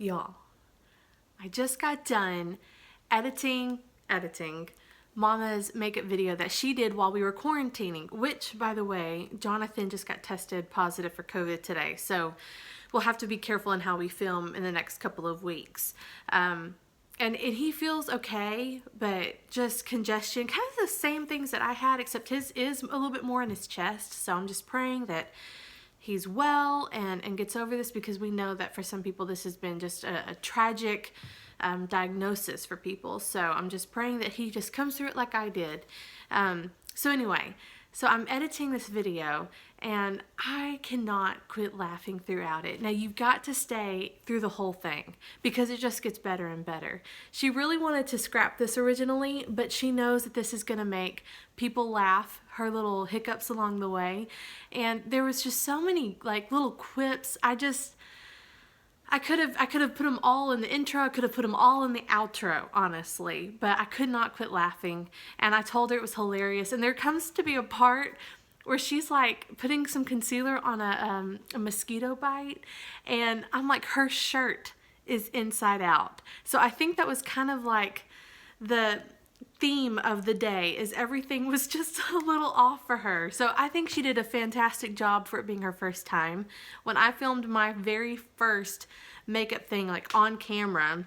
Y'all, I just got done editing Mama's makeup video that she did while we were quarantining, which, by the way, Jonathan just got tested positive for COVID today, so we'll have to be careful in how we film in the next couple of weeks. And he feels okay, but just congestion, kind of the same things that I had, except his is a little bit more in his chest, so I'm just praying that he's well and gets over this, because we know that for some people this has been just a tragic diagnosis for people. So I'm just praying that he just comes through it like I did. So anyway, so I'm editing this video and I cannot quit laughing throughout it. Now you've got to stay through the whole thing because it just gets better and better. She really wanted to scrap this originally, but she knows that this is going to make people laugh, her little hiccups along the way. And there was just so many like little quips. I could have put them all in the intro. I could have put them all in the outro, honestly, but I could not quit laughing. And I told her it was hilarious. And there comes to be a part where she's like putting some concealer on a mosquito bite, and I'm like, her shirt is inside out. So I think that was kind of like the theme of the day, is everything was just a little off for her. So I think she did a fantastic job for it being her first time. When I filmed my very first makeup thing like on camera,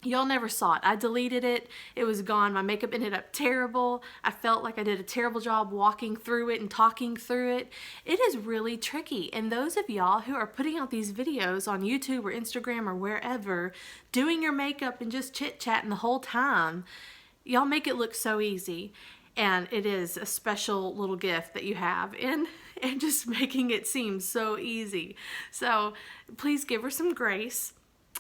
y'all never saw it. I deleted it. It was gone. My makeup ended up terrible. I felt like I did a terrible job walking through it and talking through it. It is really tricky. And those of y'all who are putting out these videos on YouTube or Instagram or wherever, doing your makeup and just chit-chatting the whole time, y'all make it look so easy. And it is a special little gift that you have in and just making it seem so easy. So please give her some grace.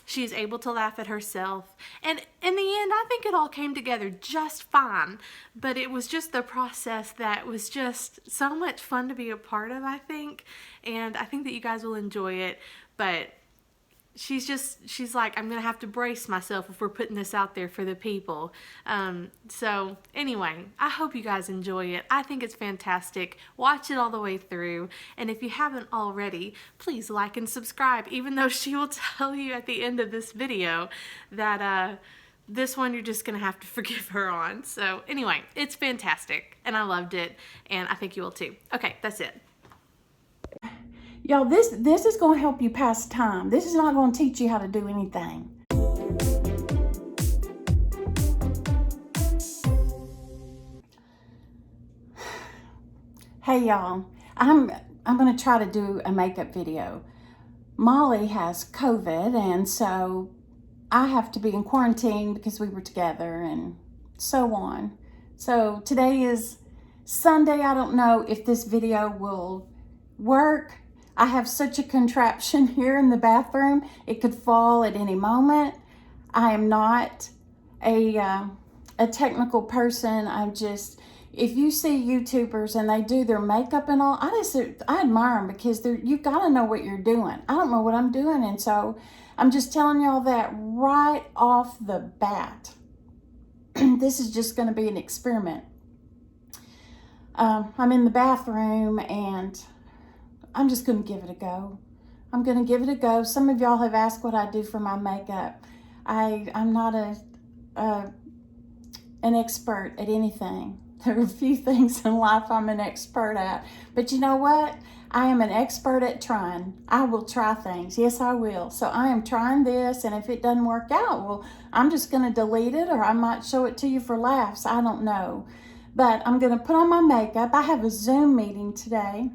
She's able to laugh at herself. And in the end, I think it all came together just fine. But it was just the process that was just so much fun to be a part of, I think. And I think that you guys will enjoy it. But she's like, I'm going to have to brace myself if we're putting this out there for the people. So anyway, I hope you guys enjoy it. I think it's fantastic. Watch it all the way through. And if you haven't already, please like and subscribe, even though she will tell you at the end of this video that this one you're just going to have to forgive her on. So anyway, it's fantastic and I loved it, and I think you will too. Okay, that's it. Y'all, this is going to help you pass time. This is not going to teach you how to do anything. Hey y'all, I'm going to try to do a makeup video. Molly has COVID, and so I have to be in quarantine because we were together and so on. So today is Sunday. I don't know if this video will work. I have such a contraption here in the bathroom. It could fall at any moment. I am not a technical person. I'm just, if you see YouTubers and they do their makeup and all, I admire them because you've got to know what you're doing. I don't know what I'm doing, and so I'm just telling y'all that right off the bat. This is just going to be an experiment. I'm in the bathroom and I'm just going to give it a go. I'm going to give it a go. Some of y'all have asked what I do for my makeup. I'm not an expert at anything. There are a few things in life I'm an expert at. But you know what? I am an expert at trying. I will try things. Yes, I will. So I am trying this, and if it doesn't work out, well, I'm just going to delete it, or I might show it to you for laughs. I don't know. But I'm going to put on my makeup. I have a Zoom meeting today.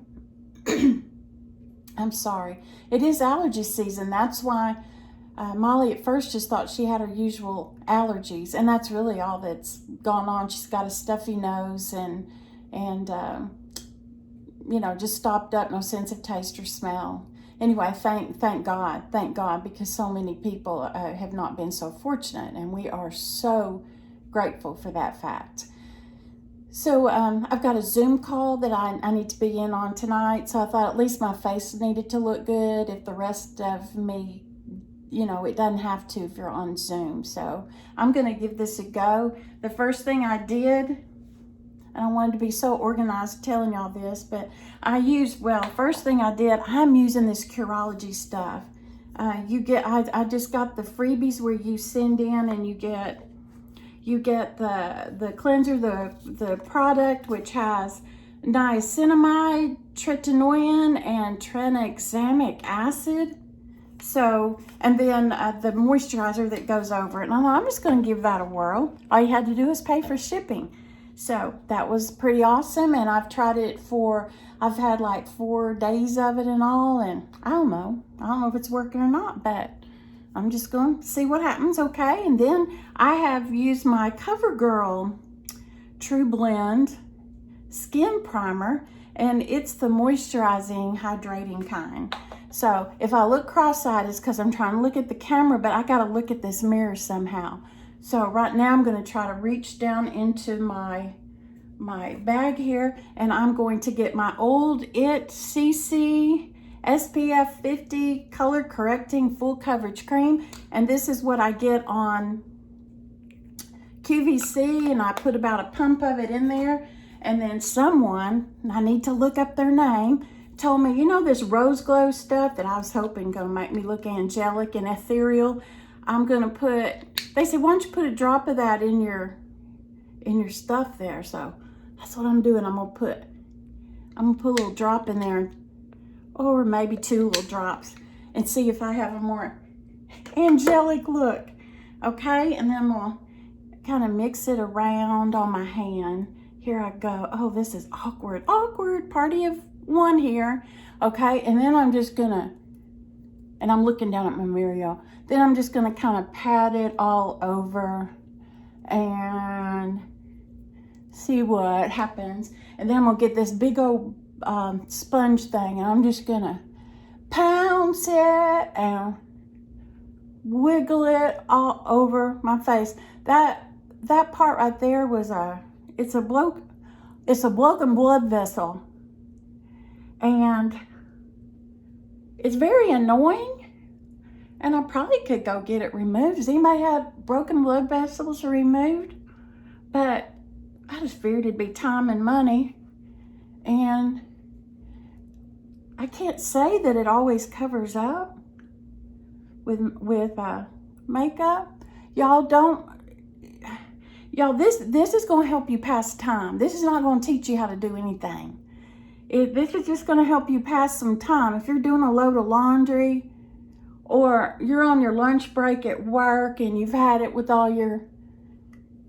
I'm sorry. It is allergy season. That's why Molly at first just thought she had her usual allergies, and that's really all that's gone on. She's got a stuffy nose and you know, just stopped up, no sense of taste or smell. Anyway, thank God, because so many people have not been so fortunate, and we are so grateful for that fact. So I've got a Zoom call that I need to be in on tonight, so I thought at least my face needed to look good. If the rest of me, you know, it doesn't have to if you're on Zoom. So I'm going to give this a go. The first thing I did, and I wanted to be so organized telling y'all this, but first thing I did, I'm using this Curology stuff. I just got the freebies where you send in and you get the cleanser, the product, which has niacinamide, tretinoin, and tranexamic acid. So, and then the moisturizer that goes over it. And I'm just going to give that a whirl. All you had to do is pay for shipping. So that was pretty awesome. And I've tried it I've had like 4 days of it and all. And I don't know if it's working or not, but I'm just going to see what happens, okay? And then I have used my Covergirl True Blend Skin Primer, and it's the moisturizing, hydrating kind. So if I look cross-eyed, it's because I'm trying to look at the camera, but I got to look at this mirror somehow. So right now I'm going to try to reach down into my bag here, and I'm going to get my old IT CC SPF 50 color correcting full coverage cream, and this is what I get on QVC, and I put about a pump of it in there. And then someone, I need to look up their name, told me, you know, this rose glow stuff that I was hoping gonna make me look angelic and ethereal, I'm gonna put, they said, why don't you put a drop of that in your stuff there? So that's what I'm doing. I'm gonna put a little drop in there, or maybe 2 little drops, and see if I have a more angelic look. Okay, and then I'm gonna kind of mix it around on my hand. Here I go. Oh, this is awkward. Party of one here. Okay, and then I'm just gonna, and I'm looking down at my mirror, y'all. Then I'm just gonna kind of pat it all over and see what happens. And then I'm gonna get this big old sponge thing, and I'm just gonna pounce it and wiggle it all over my face. That part right there was it's a broken blood vessel, and it's very annoying, and I probably could go get it removed. Does anybody have broken blood vessels removed? But I just figured it'd be time and money, and I can't say that it always covers up with makeup. Y'all, this is going to help you pass time. This is not going to teach you how to do anything. This is just going to help you pass some time. If you're doing a load of laundry, or you're on your lunch break at work and you've had it with all your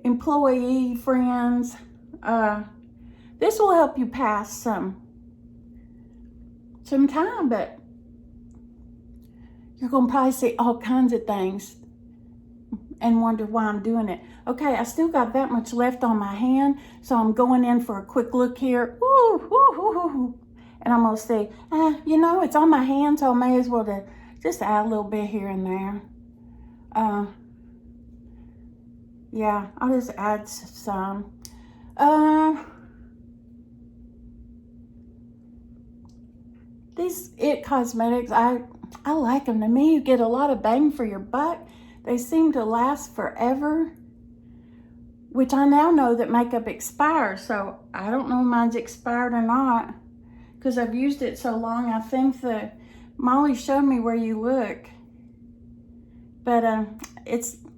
employee friends, this will help you pass some time, but you're going to probably see all kinds of things and wonder why I'm doing it. Okay, I still got that much left on my hand, so I'm going in for a quick look here. Ooh. And I'm going to see, you know, it's on my hand, so I may as well just add a little bit here and there. Yeah, I'll just add some. These IT Cosmetics, I like them. To me, you get a lot of bang for your buck. They seem to last forever, which I now know that makeup expires, so I don't know if mine's expired or not, because I've used it so long. I think that Molly showed me where you look, but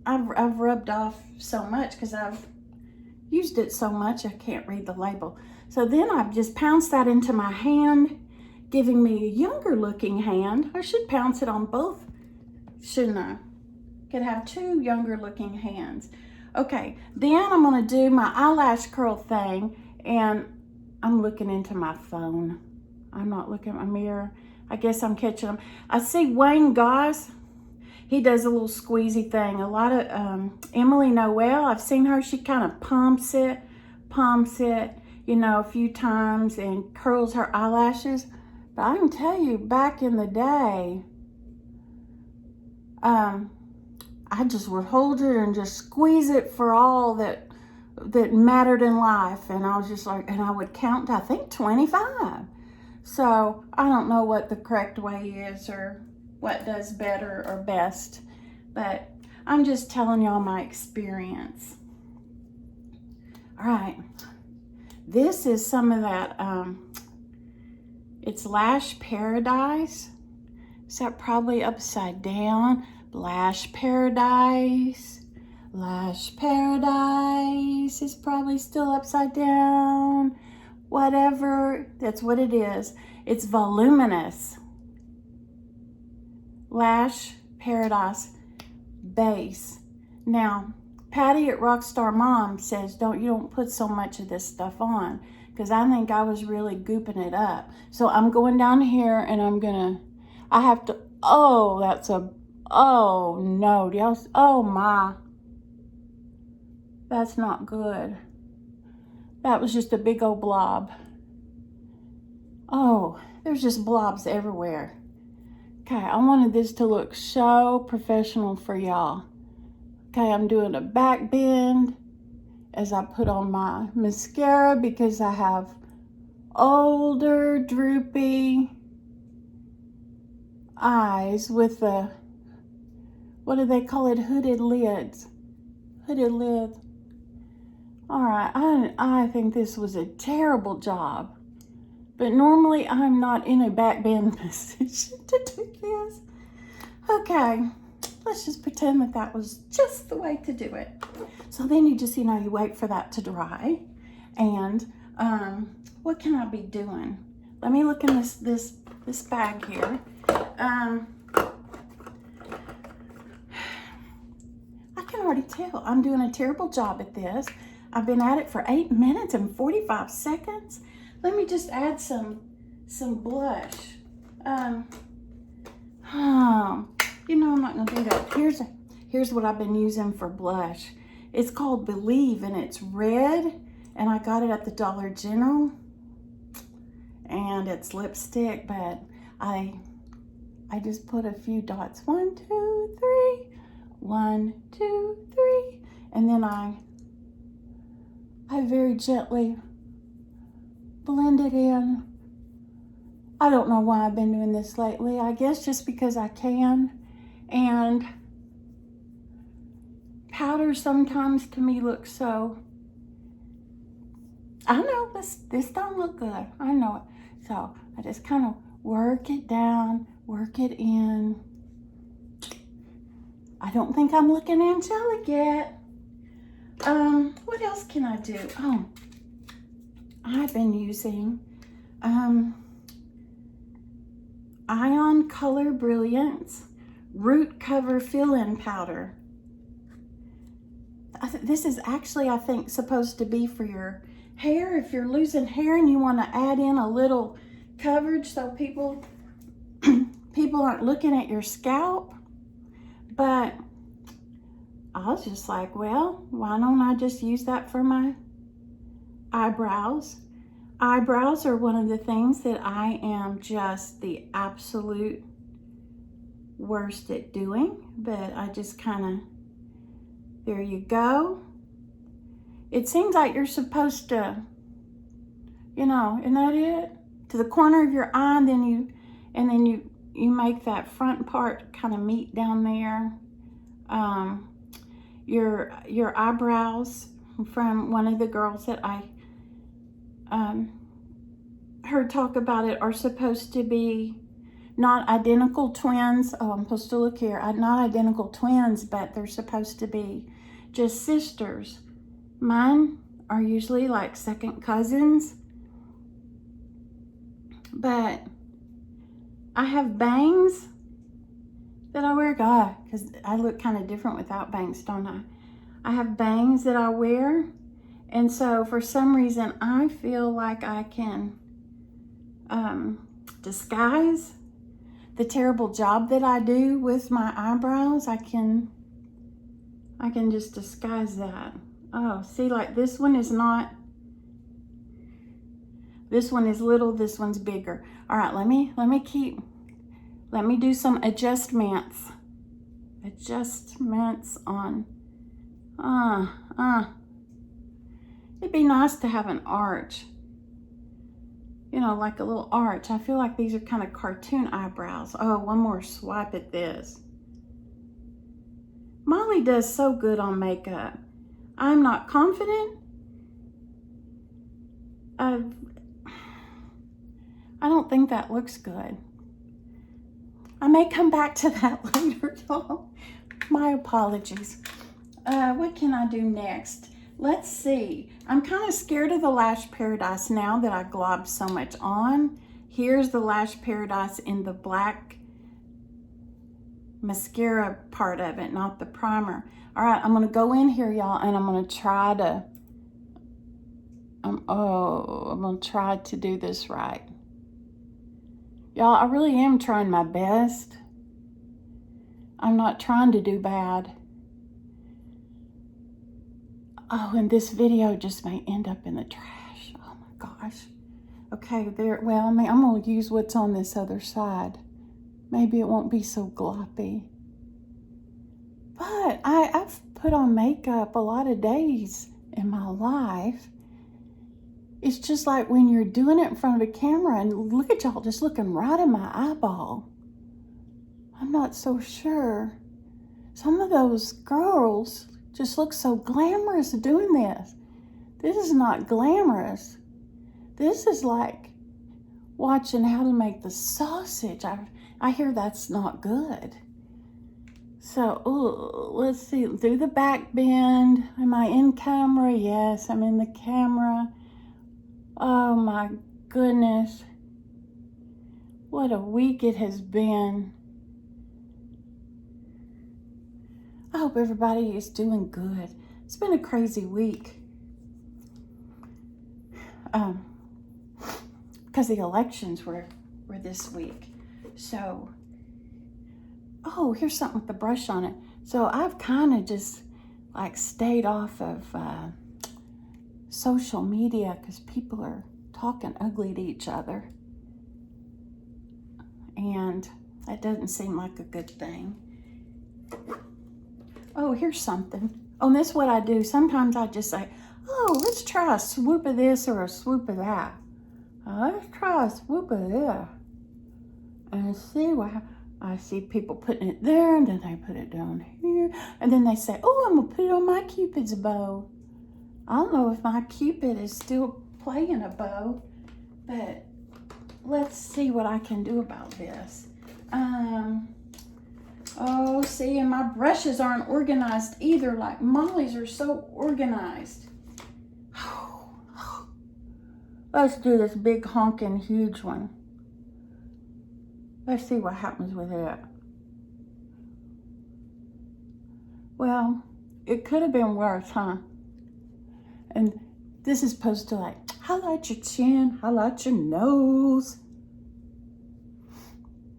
I've rubbed off so much because I've used it so much I can't read the label. So then I've just pounced that into my hand, giving me a younger looking hand. I should pounce it on both, shouldn't I? Could have 2 younger looking hands. Okay, then I'm gonna do my eyelash curl thing, and I'm looking into my phone. I'm not looking at my mirror. I guess I'm catching them. I see Wayne Goss, he does a little squeezy thing. A lot of Emily Noel, I've seen her, she kind of pumps it, you know, a few times and curls her eyelashes. But I can tell you, back in the day, I just would hold it and just squeeze it for all that mattered in life. And I was just like, and I would count to, I think, 25. So I don't know what the correct way is or what does better or best, but I'm just telling y'all my experience. All right, this is some of that, it's Lash Paradise Is that probably upside down? Lash Paradise. Lash Paradise is probably still upside down. Whatever, that's what it is. It's voluminous. Lash Paradise base. Now, Patty at Rockstar Mom says you don't put so much of this stuff on, because I think I was really gooping it up. So I'm going down here and I have to, oh, oh no, oh my. That's not good. That was just a big old blob. Oh, there's just blobs everywhere. Okay, I wanted this to look so professional for y'all. Okay, I'm doing a back bend as I put on my mascara because I have older, droopy eyes with the, what do they call it? Hooded lids. Hooded lids. All right, I think this was a terrible job. But normally I'm not in a back bend position to do this. Okay, let's just pretend that was just the way to do it. So then you just, you wait for that to dry. And what can I be doing? Let me look in this bag here. I can already tell I'm doing a terrible job at this. I've been at it for 8 minutes and 45 seconds. Let me just add some blush. I'm not gonna do that. Here's what I've been using for blush. It's called Believe, and it's red, and I got it at the Dollar General. And it's lipstick, but I just put a few dots. 1, 2, 3. 1, 2, 3. And then I very gently blend it in. I don't know why I've been doing this lately. I guess just because I can. And powder sometimes to me looks so, I know this don't look good. I know it. So I just kind of work it down, work it in. I don't think I'm looking angelic yet. What else can I do? Oh, I've been using Ion Color Brilliance Root Cover Fill-In Powder. This is actually, I think, supposed to be for your hair. If you're losing hair and you want to add in a little coverage so people aren't looking at your scalp. But I was just like, well, why don't I just use that for my eyebrows? Eyebrows are one of the things that I am just the absolute worst at doing, but I just kind of, there you go. It seems like you're supposed to, isn't that it? To the corner of your eye, and then you make that front part kind of meet down there. Your eyebrows, from one of the girls that I heard talk about it, are supposed to be not identical twins. Oh, I'm supposed to look here. Not identical twins, but they're supposed to be just sisters. Mine are usually like second cousins. But I have bangs that I wear. God, because I look kind of different without bangs, don't I? I have bangs that I wear. And so for some reason, I feel like I can disguise the terrible job that I do with my eyebrows. I can just disguise that. Oh, see, like this one is not, this one is little, this one's bigger. All right, let me do some adjustments on, it'd be nice to have an arch, like a little arch. I feel like these are kind of cartoon eyebrows. Oh, one more swipe at this. Molly does so good on makeup. I'm not confident. I don't think that looks good. I may come back to that later, y'all. My apologies. What can I do next? Let's see. I'm kind of scared of the Lash Paradise now that I globbed so much on. Here's the Lash Paradise in the black mascara part of it, not the primer. All right, I'm going to go in here, y'all, and I'm going to try to, I'm going to try to do this right. Y'all, I really am trying my best. I'm not trying to do bad. Oh, and this video just may end up in the trash. Oh my gosh. Okay, there, well, I mean, I'm going to use what's on this other side. Maybe it won't be so gloppy. But I've put on makeup a lot of days in my life. It's just like when you're doing it in front of a camera, and look at y'all just looking right in my eyeball. I'm not so sure. Some of those girls just look so glamorous doing this. This is not glamorous. This is like watching how to make the sausage. I hear that's not good. So, let's see. Do the back bend. Am I in camera? Yes, I'm in the camera. Oh my goodness. What a week it has been. I hope everybody is doing good. It's been a crazy week. Because the elections were this week. So, oh, here's something with the brush on it. So I've kind of just like stayed off of social media because people are talking ugly to each other. And that doesn't seem like a good thing. Oh, here's something. Oh, and this is what I do. Sometimes I just say, oh, let's try a swoop of this or a swoop of that. Let's try a swoop of this. And see what I see people putting it there, and then they put it down here. And then they say, oh, I'm going to put it on my Cupid's bow. I don't know if my Cupid is still playing a bow, but let's see what I can do about this. Oh, see, and my brushes aren't organized either. Like Molly's are so organized. Let's do this big honking huge one. Let's see what happens with it. Well, it could have been worse, huh? And this is supposed to like highlight your chin, highlight your nose.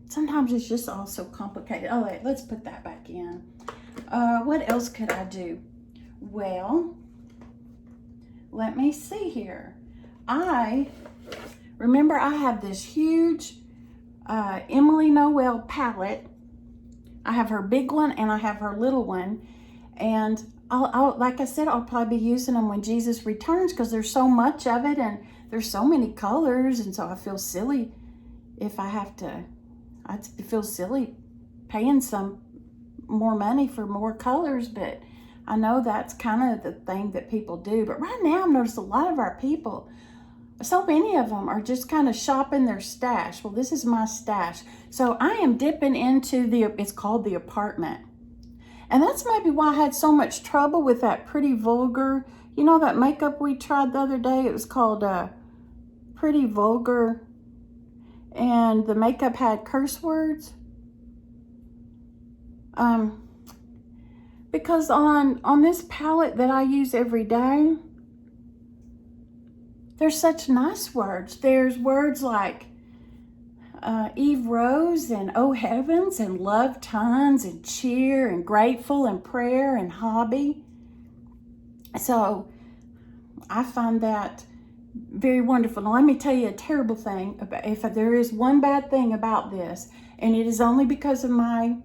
Sometimes it's just all so complicated. Oh, wait, let's put that back in. What else could I do? Well, let me see here. Remember I have this huge Emily Noel palette. I have her big one and I have her little one. And I'll like I said, I'll probably be using them when Jesus returns because there's so much of it and there's so many colors. And so I feel silly if I have to, I feel silly paying some more money for more colors, but I know that's kind of the thing that people do. But right now I've noticed a lot of our people, so many of them are just kind of shopping their stash. Well, this is my stash. So I am dipping into it's called the Apartment. And that's maybe why I had so much trouble with that Pretty Vulgar. You know that makeup we tried the other day? It was called Pretty Vulgar. And the makeup had curse words. Because on this palette that I use every day, there's such nice words. There's words like Eve Rose and Oh Heavens and Love Tons and Cheer and Grateful and Prayer and Hobby. So I find that very wonderful. Now let me tell you a terrible thing. If there is one bad thing about this, and it is only because of my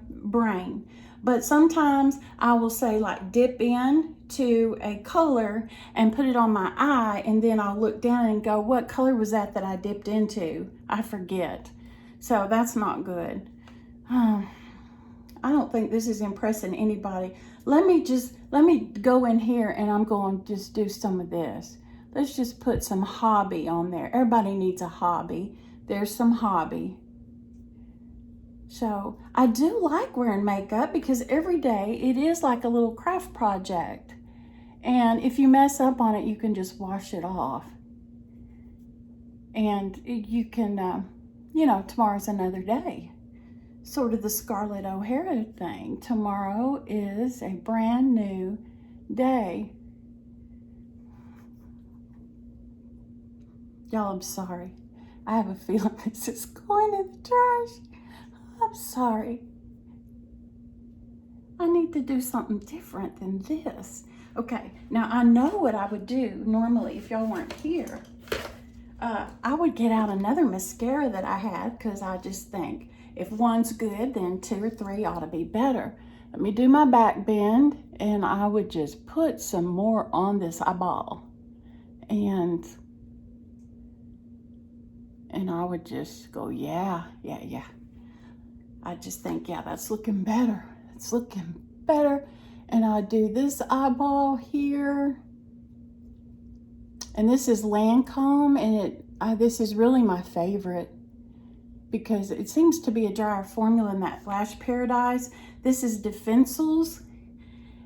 brain, but sometimes I will say like dip in to a color and put it on my eye, and then I'll look down and go, what color was that I dipped into? I forget. So that's not good. I don't think this is impressing anybody. Let me go in here and I'm going to just do some of this. Let's just put some Hobby on there. Everybody needs a hobby. There's some Hobby. So I do like wearing makeup because every day it is like a little craft project. And if you mess up on it, you can just wash it off. And you can, you know, tomorrow's another day. Sort of the Scarlett O'Hara thing. Tomorrow is a brand new day. Y'all, I'm sorry. I have a feeling this is going in the trash. I'm sorry. I need to do something different than this. Okay, now I know what I would do normally if y'all weren't here. I would get out another mascara that I had because I just think if one's good, then 2 or 3 ought to be better. Let me do my back bend, and I would just put some more on this eyeball. And I would just go, yeah. I just think, yeah, that's looking better. It's looking better. And I do this eyeball here. And this is Lancome, and this is really my favorite because it seems to be a drier formula in that Lash Paradise. This is Defensals,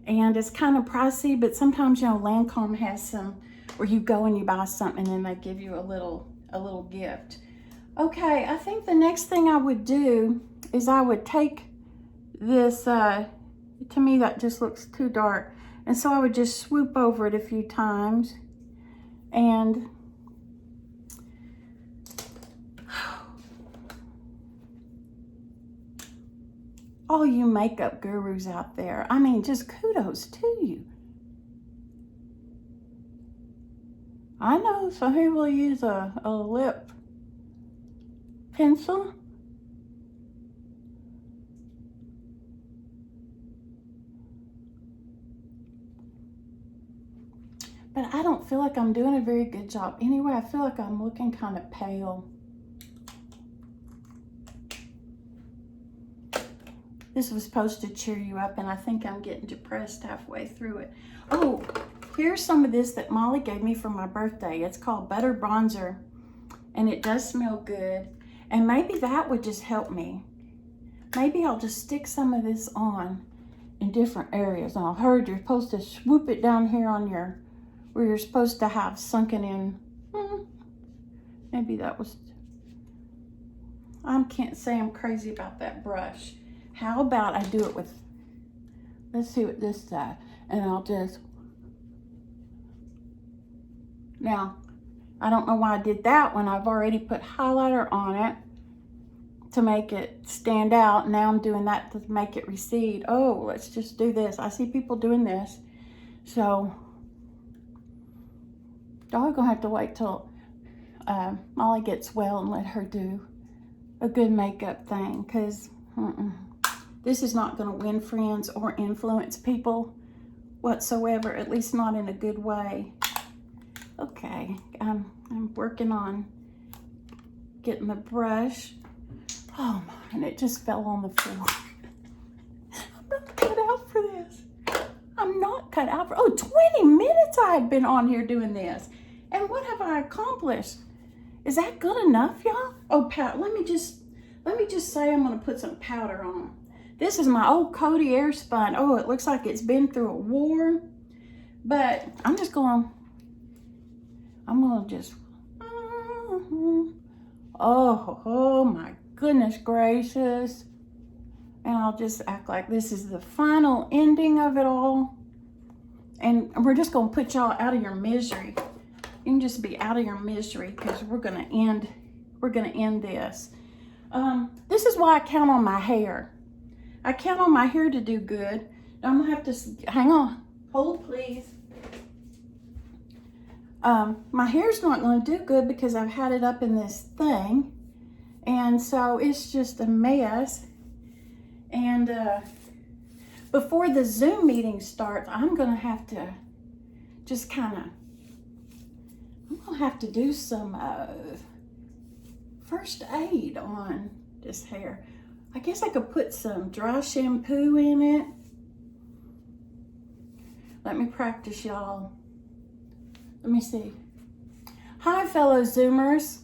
and it's kind of pricey, but sometimes, you know, Lancome has some where you go and you buy something and then they give you a little gift. Okay, I think the next thing I would do is I would take this, to me that just looks too dark, and so I would just swoop over it a few times. And all you makeup gurus out there, I mean, just kudos to you. I know some people use a lip pencil. But I don't feel like I'm doing a very good job. Anyway, I feel like I'm looking kind of pale. This was supposed to cheer you up, and I think I'm getting depressed halfway through it. Oh, here's some of this that Molly gave me for my birthday. It's called Butter Bronzer, and it does smell good. And maybe that would just help me. Maybe I'll just stick some of this on in different areas. And I heard you're supposed to swoop it down here on your, where you're supposed to have sunken in. Maybe that was, I can't say I'm crazy about that brush. How about I do it with, let's see what this does. And I'll just, now, I don't know why I did that when I've already put highlighter on it to make it stand out. Now I'm doing that to make it recede. Oh, let's just do this. I see people doing this. So, y'all are gonna have to wait till Molly gets well and let her do a good makeup thing, because this is not gonna win friends or influence people whatsoever, at least not in a good way. Okay, I'm working on getting the brush. Oh my, and it just fell on the floor. I'm not cut out for this. I'm not cut out for, 20 minutes I had been on here doing this. And what have I accomplished? Is that good enough, y'all? Oh, let me just say I'm gonna put some powder on. This is my old Coty Airspun. Oh, it looks like it's been through a war. But I'm gonna just, oh my goodness gracious. And I'll just act like this is the final ending of it all. And we're just gonna put y'all out of your misery. You can just be out of your misery because we're gonna end this. This is why I count on my hair. I count on my hair to do good. I'm gonna have to, hang on, hold please. My hair's not going to do good because I've had it up in this thing, and so it's just a mess. And before the Zoom meeting starts, I'm going to have to just I'm going to have to do some first aid on this hair. I guess I could put some dry shampoo in it. Let me practice, y'all. Let me see. Hi, fellow Zoomers.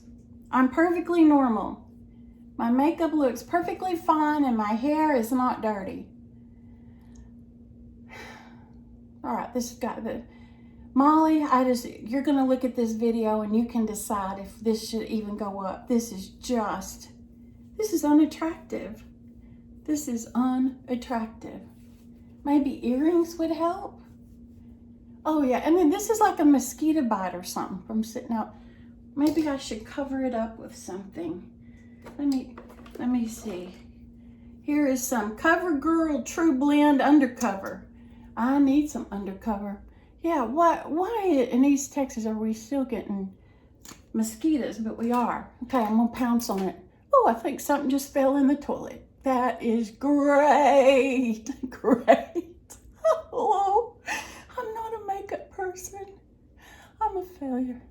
I'm perfectly normal. My makeup looks perfectly fine and my hair is not dirty. All right, this has got the... Molly, you're gonna look at this video and you can decide if this should even go up. This is unattractive. This is unattractive. Maybe earrings would help. Oh yeah, and then this is like a mosquito bite or something from sitting out. Maybe I should cover it up with something. Let me see. Here is some Covergirl True Blend undercover. I need some undercover. Yeah, why in East Texas are we still getting mosquitoes? But we are. Okay, I'm gonna pounce on it. Oh, I think something just fell in the toilet. That is great. Great. Hello. I'm not a makeup person. I'm a failure.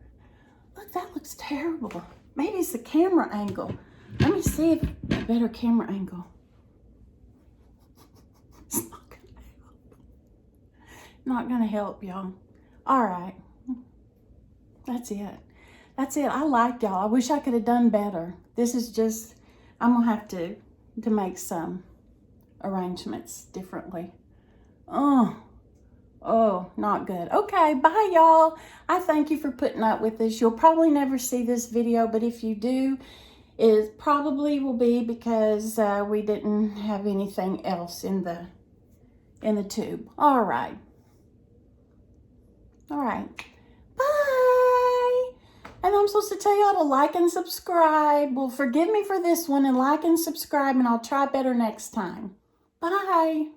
Look, that looks terrible. Maybe it's the camera angle. Let me see if a better camera angle. It's not gonna help. Not gonna help, y'all. All right. That's it. That's it. I like y'all. I wish I could have done better. This is just, I'm gonna have to make some arrangements differently. Oh, not good. Okay, bye y'all. I thank you for putting up with this. You'll probably never see this video, but if you do, it probably will be because we didn't have anything else in the tube. All right. Bye. And I'm supposed to tell y'all to like and subscribe. Well, forgive me for this one and like and subscribe, and I'll try better next time. Bye.